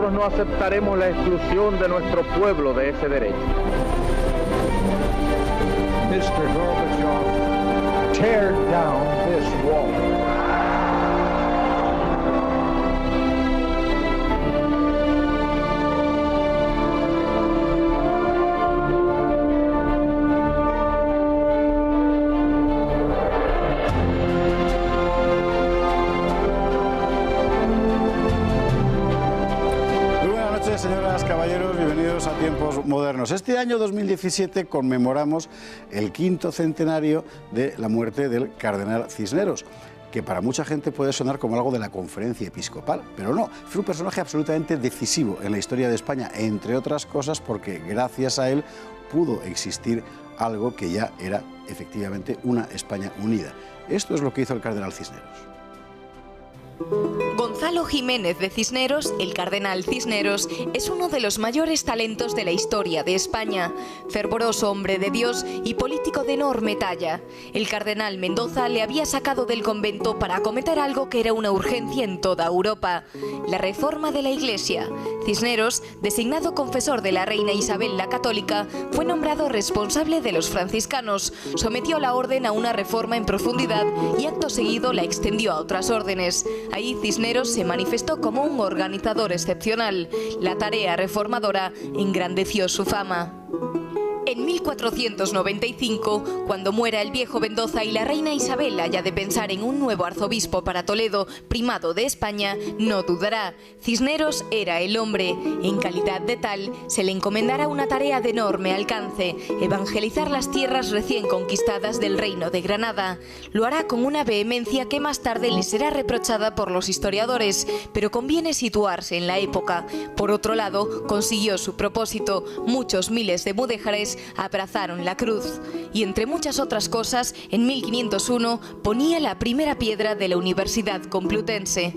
nosotros no aceptaremos la exclusión de nuestro pueblo de ese derecho. Mr. Gorbachev, tear down this wall. Señoras, caballeros, bienvenidos a Tiempos Modernos. Este año 2017 conmemoramos el 5º centenario de la muerte del cardenal Cisneros, que para mucha gente puede sonar como algo de la conferencia episcopal, pero no, fue un personaje absolutamente decisivo en la historia de España, entre otras cosas porque gracias a él pudo existir algo que ya era efectivamente una España unida. Esto es lo que hizo el cardenal Cisneros. Gonzalo Jiménez de Cisneros, el cardenal Cisneros, es uno de los mayores talentos de la historia de España. Fervoroso hombre de Dios y político de enorme talla. El cardenal Mendoza le había sacado del convento para acometer algo que era una urgencia en toda Europa: la reforma de la Iglesia. Cisneros, designado confesor de la reina Isabel la Católica, fue nombrado responsable de los franciscanos, sometió la orden a una reforma en profundidad y acto seguido la extendió a otras órdenes. Ahí Cisneros se manifestó como un organizador excepcional. La tarea reformadora engrandeció su fama. En 1495, cuando muera el viejo Mendoza y la reina Isabel haya de pensar en un nuevo arzobispo para Toledo, primado de España, no dudará. Cisneros era el hombre. En calidad de tal, se le encomendará una tarea de enorme alcance: evangelizar las tierras recién conquistadas del Reino de Granada. Lo hará con una vehemencia que más tarde le será reprochada por los historiadores, pero conviene situarse en la época. Por otro lado, consiguió su propósito. Muchos miles de mudéjares abrazaron la cruz y, entre muchas otras cosas, en 1501 ponía la primera piedra de la Universidad Complutense.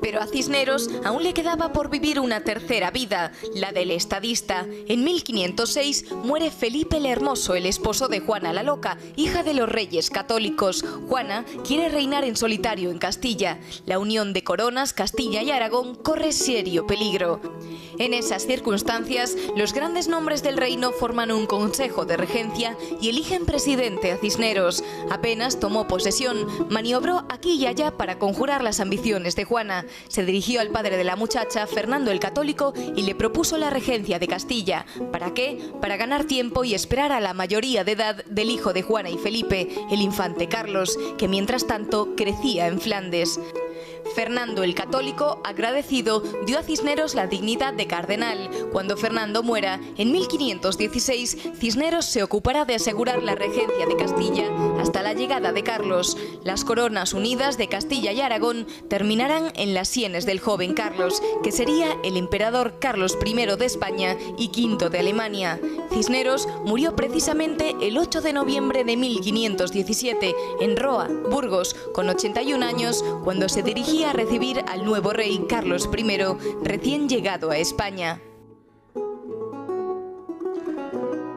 Pero a Cisneros aún le quedaba por vivir una tercera vida, la del estadista. En 1506 muere Felipe el Hermoso, el esposo de Juana la Loca, hija de los reyes católicos. Juana quiere reinar en solitario en Castilla. La unión de coronas, Castilla y Aragón, corre serio peligro. En esas circunstancias, los grandes nombres del reino forman un consejo de regencia y eligen presidente a Cisneros. Apenas tomó posesión, maniobró aquí y allá para conjurar las ambiciones de Juana. Se dirigió al padre de la muchacha, Fernando el Católico, y le propuso la regencia de Castilla. ¿Para qué? Para ganar tiempo y esperar a la mayoría de edad del hijo de Juana y Felipe, el infante Carlos, que mientras tanto crecía en Flandes. Fernando el Católico, agradecido, dio a Cisneros la dignidad de cardenal. Cuando Fernando muera, en 1516, Cisneros se ocupará de asegurar la regencia de Castilla hasta la llegada de Carlos. Las coronas unidas de Castilla y Aragón terminarán en las sienes del joven Carlos, que sería el emperador Carlos I de España y V de Alemania. Cisneros murió precisamente el 8 de noviembre de 1517 en Roa, Burgos, con 81 años, cuando se dirigía a recibir al nuevo rey Carlos I, recién llegado a España.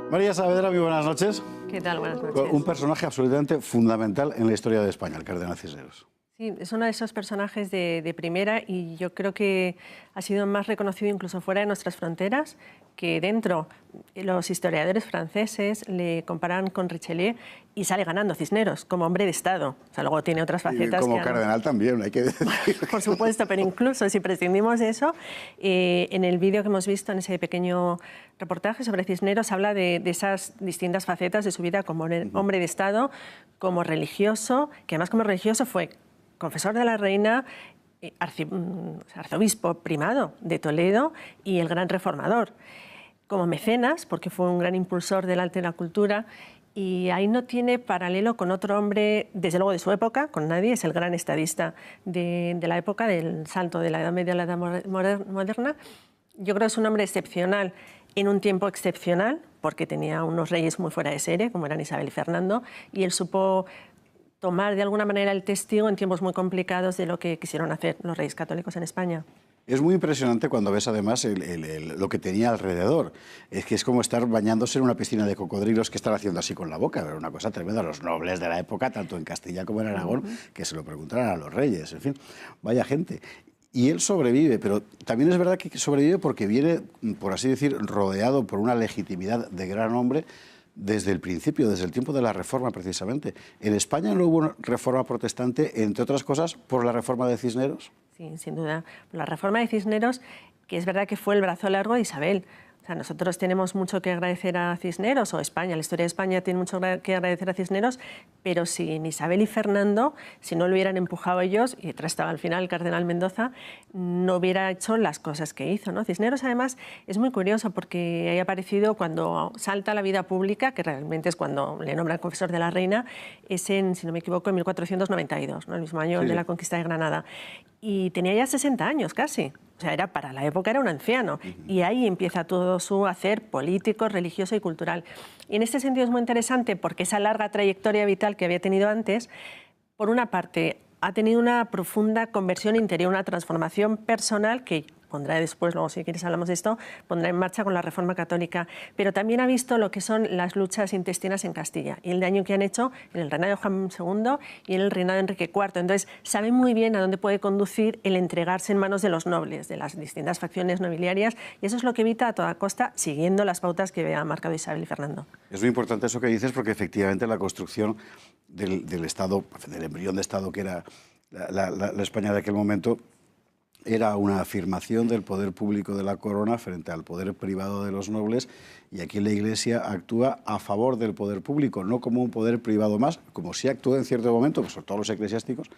María Saavedra, muy buenas noches. ¿Qué tal? Buenas noches. Un personaje absolutamente fundamental en la historia de España, el cardenal Cisneros. Sí, es uno de esos personajes de primera y yo creo que ha sido más reconocido incluso fuera de nuestras fronteras que dentro. Los historiadores franceses le comparan con Richelieu y sale ganando Cisneros como hombre de Estado. O sea, luego tiene otras facetas. Y como cardenal también, hay que decir. Por supuesto, pero incluso si prescindimos de eso, en el vídeo que hemos visto, en ese pequeño reportaje sobre Cisneros, habla de esas distintas facetas de su vida como hombre de Estado, como religioso, que además como religioso fue confesor de la reina, arzobispo primado de Toledo y el gran reformador. Como mecenas, porque fue un gran impulsor del arte y la cultura, y ahí no tiene paralelo con otro hombre, desde luego de su época, con nadie, es el gran estadista de la época, del salto de la Edad Media a la Edad Moderna. Yo creo que es un hombre excepcional en un tiempo excepcional, porque tenía unos reyes muy fuera de serie, como eran Isabel y Fernando, y él supo tomar de alguna manera el testigo en tiempos muy complicados de lo que quisieron hacer los reyes católicos en España. Es muy impresionante cuando ves además lo que tenía alrededor. Es que es como estar bañándose en una piscina de cocodrilos que están haciendo así con la boca. Era una cosa tremenda. Los nobles de la época, tanto en Castilla como en Aragón, que se lo preguntaran a los reyes. En fin, vaya gente. Y él sobrevive, pero también es verdad que sobrevive porque viene, por así decir, rodeado por una legitimidad de gran hombre desde el principio, desde el tiempo de la Reforma, precisamente. ¿En España no hubo reforma protestante, entre otras cosas, por la reforma de Cisneros? Sí, sin duda. La reforma de Cisneros, que es verdad que fue el brazo largo de Isabel. O sea, nosotros tenemos mucho que agradecer a Cisneros, o España, la historia de España tiene mucho que agradecer a Cisneros, pero sin Isabel y Fernando, si no lo hubieran empujado ellos, y detrás estaba al final el cardenal Mendoza, no hubiera hecho las cosas que hizo, ¿no? Cisneros, además, es muy curioso porque ha aparecido cuando salta a la vida pública, que realmente es cuando le nombran confesor de la reina, es en, si no me equivoco, en 1492, ¿no? El mismo año de la conquista de Granada. Y tenía ya 60 años casi. O sea, era, para la época era un anciano. Y ahí empieza todo su hacer político, religioso y cultural. Y en este sentido es muy interesante porque esa larga trayectoria vital que había tenido antes, por una parte, ha tenido una profunda conversión interior, una transformación personal que pondrá después, luego si quieres hablamos de esto, pondrá en marcha con la Reforma Católica, pero también ha visto lo que son las luchas intestinas en Castilla y el daño que han hecho en el reinado de Juan II y en el reinado de Enrique IV. Entonces, sabe muy bien a dónde puede conducir el entregarse en manos de los nobles, de las distintas facciones nobiliarias, y eso es lo que evita a toda costa, siguiendo las pautas que había marcado Isabel y Fernando. Es muy importante eso que dices, porque efectivamente la construcción del Estado, del embrión de Estado que era la España de aquel momento, era una afirmación del poder público de la corona frente al poder privado de los nobles, y aquí la Iglesia actúa a favor del poder público, no como un poder privado más, como sí actúa en cierto momento, pues sobre todo los eclesiásticos,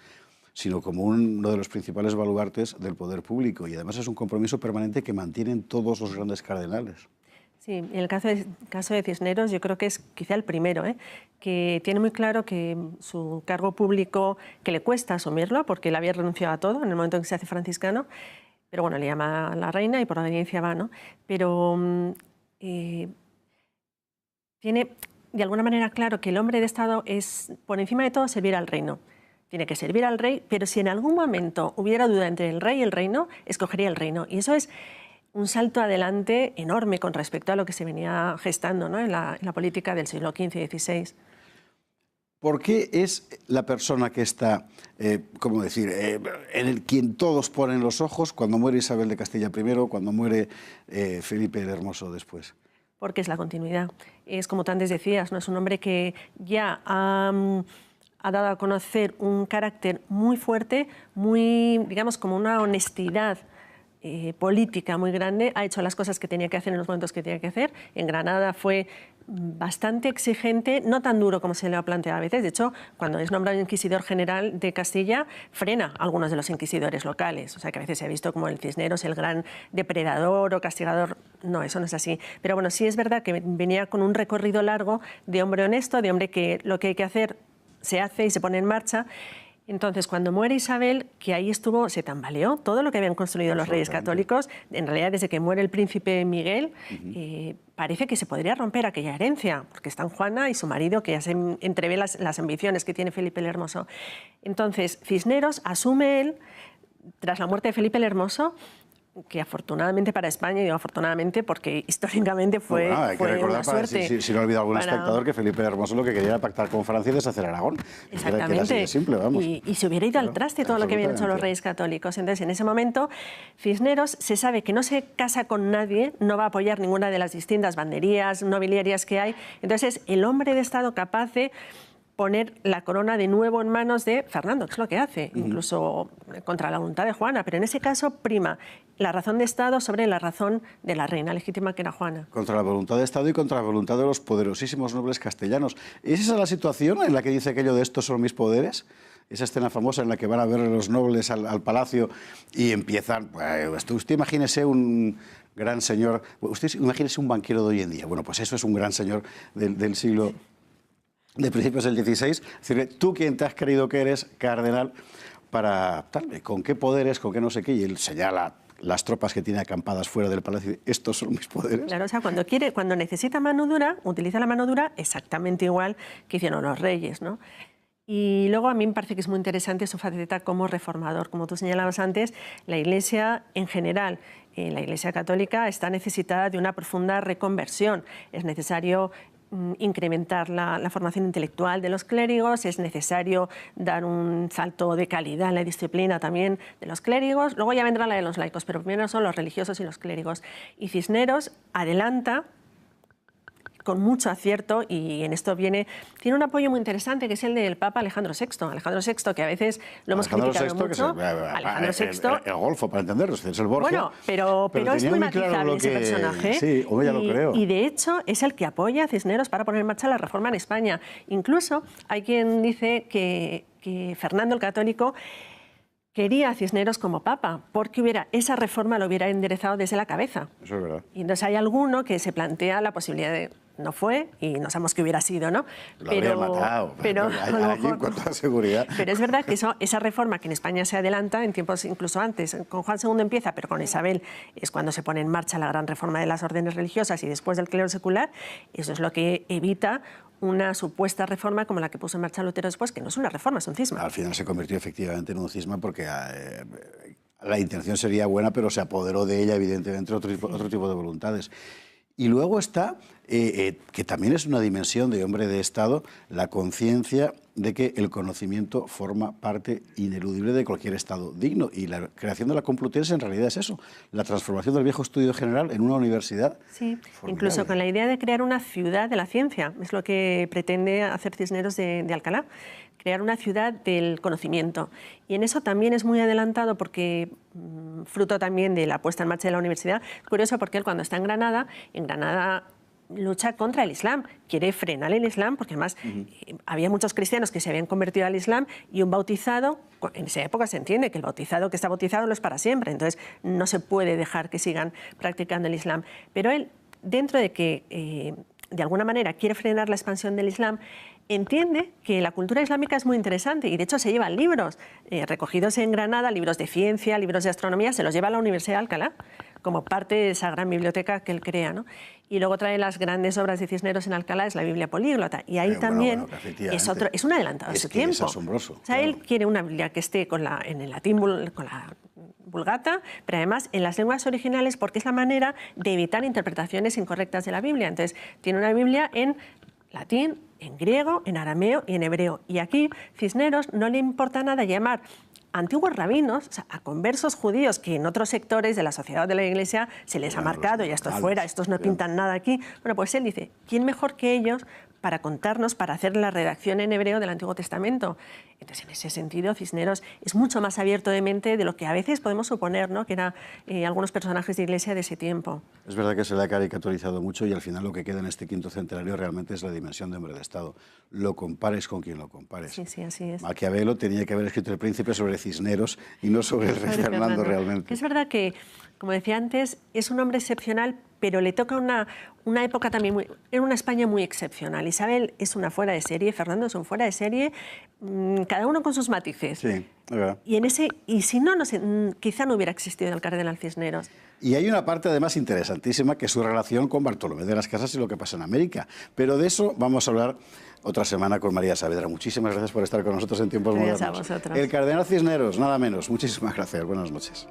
sino como uno de los principales baluartes del poder público, y además es un compromiso permanente que mantienen todos los grandes cardenales. Sí, en el caso de Cisneros yo creo que es quizá el primero, que tiene muy claro que su cargo público, que le cuesta asumirlo porque él había renunciado a todo en el momento en que se hace franciscano, pero bueno, le llama a la reina y por obediencia va, ¿no? Pero tiene de alguna manera claro que el hombre de Estado es, por encima de todo, servir al reino. Tiene que servir al rey, pero si en algún momento hubiera duda entre el rey y el reino, escogería el reino. Y eso es un salto adelante enorme con respecto a lo que se venía gestando, ¿no? en la política del siglo XV y XVI. ¿Por qué es la persona que está, cómo decir, en el quien todos ponen los ojos cuando muere Isabel de Castilla primero, cuando muere Felipe el Hermoso después? Porque es la continuidad. Es como tú antes decías, ¿no? Es un hombre que ya ha dado a conocer un carácter muy fuerte, muy, digamos, como una honestidad política muy grande, ha hecho las cosas que tenía que hacer en los momentos que tenía que hacer. En Granada fue bastante exigente, no tan duro como se le ha planteado a veces. De hecho, cuando es nombrado inquisidor general de Castilla, frena a algunos de los inquisidores locales. O sea, que a veces se ha visto como el Cisneros, el gran depredador o castigador. No, eso no es así. Pero bueno, sí es verdad que venía con un recorrido largo de hombre honesto, de hombre que lo que hay que hacer se hace y se pone en marcha. Entonces, cuando muere Isabel, que ahí estuvo, se tambaleó todo lo que habían construido los reyes católicos. En realidad, desde que muere el príncipe Miguel, parece que se podría romper aquella herencia, porque están Juana y su marido, que ya se entrevé las ambiciones que tiene Felipe el Hermoso. Entonces, Cisneros asume él, tras la muerte de Felipe el Hermoso, que afortunadamente para España, y digo afortunadamente porque históricamente fue, bueno, hay que recordar, una suerte. Si no olvida algún espectador, que Felipe el Hermoso lo que quería era pactar con Francia y deshacer Aragón. Exactamente. Que era así de simple, vamos. Y se hubiera ido al traste todo lo que habían hecho los reyes católicos. Entonces, en ese momento, Cisneros se sabe que no se casa con nadie, no va a apoyar ninguna de las distintas banderías nobiliarias que hay. Entonces, es el hombre de Estado capaz de poner la corona de nuevo en manos de Fernando, que es lo que hace, incluso contra la voluntad de Juana, pero en ese caso prima la razón de Estado sobre la razón de la reina legítima, que era Juana. Contra la voluntad de Estado y contra la voluntad de los poderosísimos nobles castellanos. ¿Es esa la situación en la que dice aquello de estos son mis poderes? Esa escena famosa en la que van a ver los nobles al palacio y empiezan... Pues, usted imagínese un gran señor... Usted imagínese un banquero de hoy en día. Bueno, pues eso es un gran señor del siglo... de principios del XVI, es decir, tú quien te has creído que eres cardenal, para tal, con qué poderes, con qué no sé qué, y él señala las tropas que tiene acampadas fuera del palacio y dice, estos son mis poderes. Claro, o sea, cuando necesita mano dura, utiliza la mano dura exactamente igual que hicieron los reyes, ¿no? Y luego a mí me parece que es muy interesante su faceta como reformador. Como tú señalabas antes, la Iglesia en general, la Iglesia católica, está necesitada de una profunda reconversión. Es necesario incrementar la formación intelectual de los clérigos, es necesario dar un salto de calidad en la disciplina también de los clérigos, luego ya vendrá la de los laicos, pero primero son los religiosos y los clérigos. Y Cisneros adelanta con mucho acierto, y en esto tiene un apoyo muy interesante, que es el del Papa Alejandro VI. Alejandro VI, que a veces lo hemos criticado mucho. Alejandro VI... El Golfo, para entenderlos, es el Borgia. Bueno, pero es muy matizable ese personaje. Sí, ya lo creo. Y de hecho es el que apoya a Cisneros para poner en marcha la reforma en España. Incluso hay quien dice que Fernando el Católico quería a Cisneros como papa, porque esa reforma lo hubiera enderezado desde la cabeza. Eso es verdad. Y entonces hay alguno que se plantea la posibilidad de... No fue, y no sabemos qué hubiera sido, ¿no? Lo habría matado, pero allí con toda seguridad. Pero es verdad que esa reforma que en España se adelanta, en tiempos incluso antes, con Juan II empieza, pero con Isabel es cuando se pone en marcha la gran reforma de las órdenes religiosas y después del clero secular, eso es lo que evita una supuesta reforma como la que puso en marcha Lutero después, que no es una reforma, es un cisma. Al final se convirtió efectivamente en un cisma porque la intención sería buena, pero se apoderó de ella, evidentemente, otro tipo de voluntades. Y luego está, que también es una dimensión de hombre de Estado, la conciencia de que el conocimiento forma parte ineludible de cualquier Estado digno. Y la creación de la Complutense en realidad es eso, la transformación del viejo estudio general en una universidad. Sí, incluso con la idea de crear una ciudad de la ciencia, es lo que pretende hacer Cisneros de Alcalá, crear una ciudad del conocimiento. Y en eso también es muy adelantado porque, fruto también de la puesta en marcha de la universidad, curioso porque él cuando está en Granada lucha contra el Islam, quiere frenar el Islam, porque además había muchos cristianos que se habían convertido al Islam y un bautizado, en esa época se entiende que el bautizado que está bautizado no es para siempre, entonces no se puede dejar que sigan practicando el Islam. Pero él, dentro de que de alguna manera quiere frenar la expansión del Islam, entiende que la cultura islámica es muy interesante y de hecho se llevan libros recogidos en Granada, libros de ciencia, libros de astronomía, se los lleva a la Universidad de Alcalá como parte de esa gran biblioteca que él crea, ¿no? Y luego trae las grandes obras de Cisneros en Alcalá, es la Biblia políglota, y ahí también es un adelantado a su tiempo. Es asombroso. O sea, él quiere una Biblia que esté en el latín, con la Vulgata, pero además en las lenguas originales, porque es la manera de evitar interpretaciones incorrectas de la Biblia. Entonces, tiene una Biblia en latín, en griego, en arameo y en hebreo. Y aquí Cisneros no le importa nada llamar antiguos rabinos, o sea, a conversos judíos que en otros sectores de la sociedad o de la Iglesia se les ha marcado, ya esto fuera, estos no pintan nada aquí. Bueno, pues él dice, ¿quién mejor que ellos para contarnos, para hacer la redacción en hebreo del Antiguo Testamento? Entonces, en ese sentido, Cisneros es mucho más abierto de mente de lo que a veces podemos suponer, ¿no?, que eran algunos personajes de Iglesia de ese tiempo. Es verdad que se le ha caricaturizado mucho y al final lo que queda en este quinto centenario realmente es la dimensión de hombre de Estado. Lo compares con quien lo compares. Sí, sí, así es. Maquiavelo tenía que haber escrito El Príncipe sobre Cisneros y no sobre el rey Fernando realmente. Es verdad que, como decía antes, es un hombre excepcional, pero le toca una época también en una España muy excepcional. Isabel es una fuera de serie, Fernando es un fuera de serie, cada uno con sus matices. Sí, es verdad. Y si no, quizá no hubiera existido el cardenal Cisneros. Y hay una parte además interesantísima que es su relación con Bartolomé de las Casas y lo que pasa en América. Pero de eso vamos a hablar otra semana con María Saavedra. Muchísimas gracias por estar con nosotros en Tiempos Modernos. Gracias a vosotros. El cardenal Cisneros, nada menos. Muchísimas gracias. Buenas noches.